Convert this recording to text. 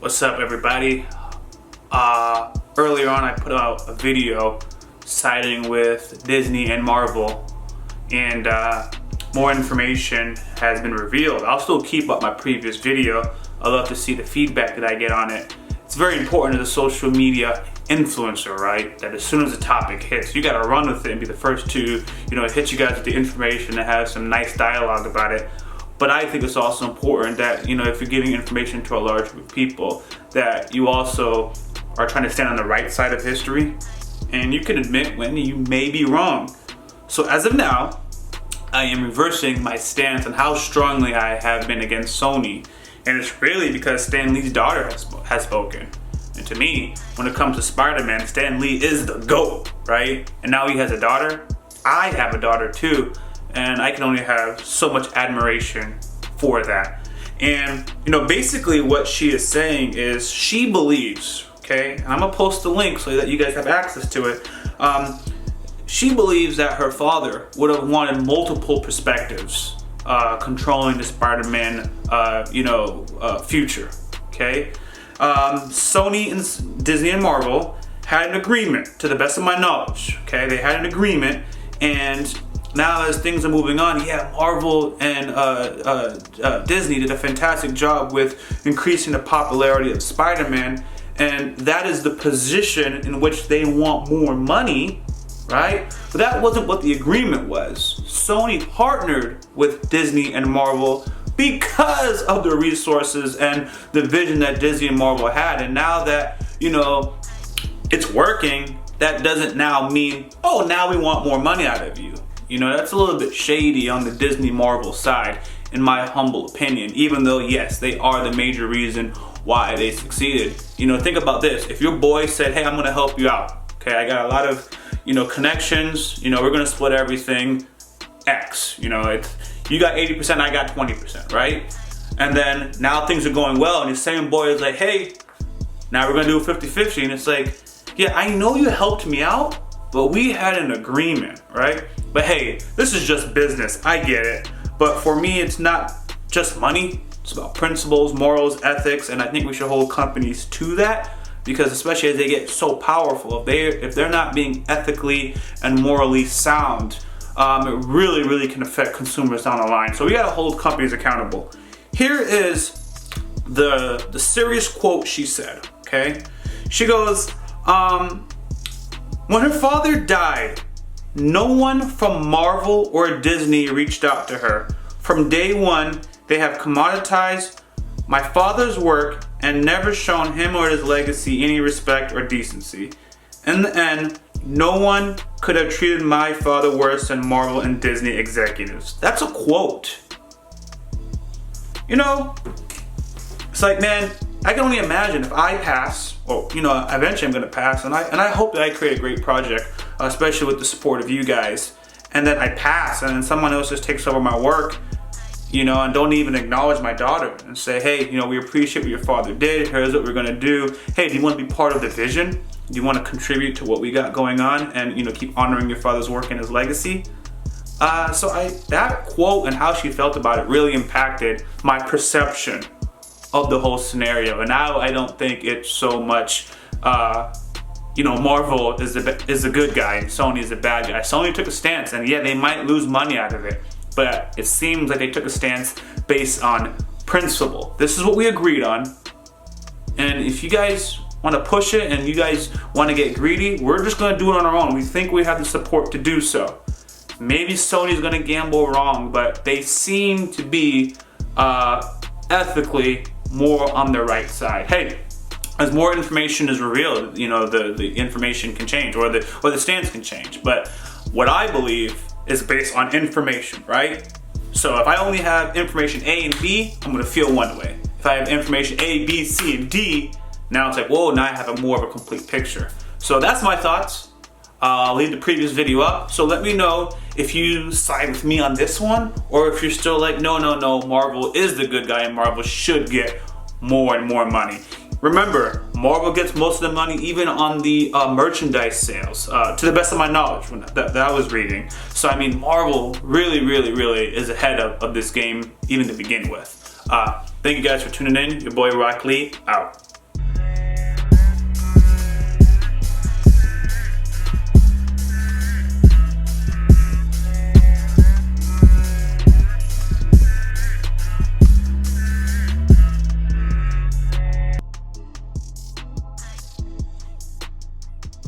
What's up, everybody? Earlier on I put out a video siding with Disney and Marvel, and more information has been revealed. I'll still keep up my previous video. I'd love to see the feedback that I get on it. It's very important as a social media influencer, right? That as soon as the topic hits, you gotta run with it and be the first to, hit you guys with the information and have some nice dialogue about it. But I think it's also important that, if you're giving information to a large group of people, that you also are trying to stand on the right side of history, and you can admit when you may be wrong. So as of now, I am reversing my stance on how strongly I have been against Sony, and it's really because Stan Lee's daughter has spoken. And to me, when it comes to Spider-Man, Stan Lee is the GOAT, right? And now he has a daughter. I have a daughter too, and I can only have so much admiration for that. And basically what she is saying is she believes, okay, and I'm gonna post the link so that you guys have access to it. She believes that her father would have wanted multiple perspectives controlling the Spider-Man future, okay? Sony and Disney and Marvel had an agreement, to the best of my knowledge, okay? They had an agreement, and now as things are moving on, Marvel and Disney did a fantastic job with increasing the popularity of Spider-Man, and that is the position in which they want more money, right? But that wasn't what the agreement was. Sony partnered with Disney and Marvel because of the resources and the vision that Disney and Marvel had, and now that, it's working, that doesn't now mean, oh, now we want more money out of you. That's a little bit shady on the Disney Marvel side, in my humble opinion, even though, yes, they are the major reason why they succeeded. Think about this. If your boy said, hey, I'm gonna help you out, okay, I got a lot of, connections, we're gonna split everything X, you got 80%, I got 20%, right? And then now things are going well, and your same boy is like, hey, now we're gonna do a 50-50, and it's like, yeah, I know you helped me out, but we had an agreement, right? But hey, this is just business, I get it. But for me, it's not just money, it's about principles, morals, ethics, and I think we should hold companies to that, because especially as they get so powerful, if they're not being ethically and morally sound, it really can affect consumers down the line. So we gotta hold companies accountable. Here is the serious quote she said, okay? She goes, when her father died, no one from Marvel or Disney reached out to her. From day one, they have commoditized my father's work and never shown him or his legacy any respect or decency. In the end, no one could have treated my father worse than Marvel and Disney executives. That's a quote. It's like, man, I can only imagine if I pass, or eventually I'm gonna pass, and I hope that I create a great project, especially with the support of you guys, and then I pass, and then someone else just takes over my work, and don't even acknowledge my daughter and say, hey, we appreciate what your father did, here's what we're gonna do. Hey, do you wanna be part of the vision? Do you wanna contribute to what we got going on and, keep honoring your father's work and his legacy? That quote and how she felt about it really impacted my perception of the whole scenario. And now I don't think it's so much, Marvel is the good guy and Sony is the bad guy. Sony took a stance, and they might lose money out of it, but it seems like they took a stance based on principle. This is what we agreed on, and if you guys want to push it and you guys want to get greedy, we're just going to do it on our own. We think we have the support to do so. Maybe Sony's going to gamble wrong, but they seem to be ethically more on the right side. Hey, as more information is revealed, the information can change, or the stance can change. But what I believe is based on information, right? So if I only have information A and B, I'm gonna feel one way. If I have information A, B, C, and D, now it's like, whoa, now I have a more of a complete picture. So that's my thoughts. I'll leave the previous video up. So let me know if you side with me on this one, or if you're still like, no, Marvel is the good guy and Marvel should get more and more money. Remember, Marvel gets most of the money even on the merchandise sales, to the best of my knowledge that I was reading. So I mean, Marvel really is ahead of this game even to begin with. Thank you guys for tuning in. Your boy YaBoyRockLee out.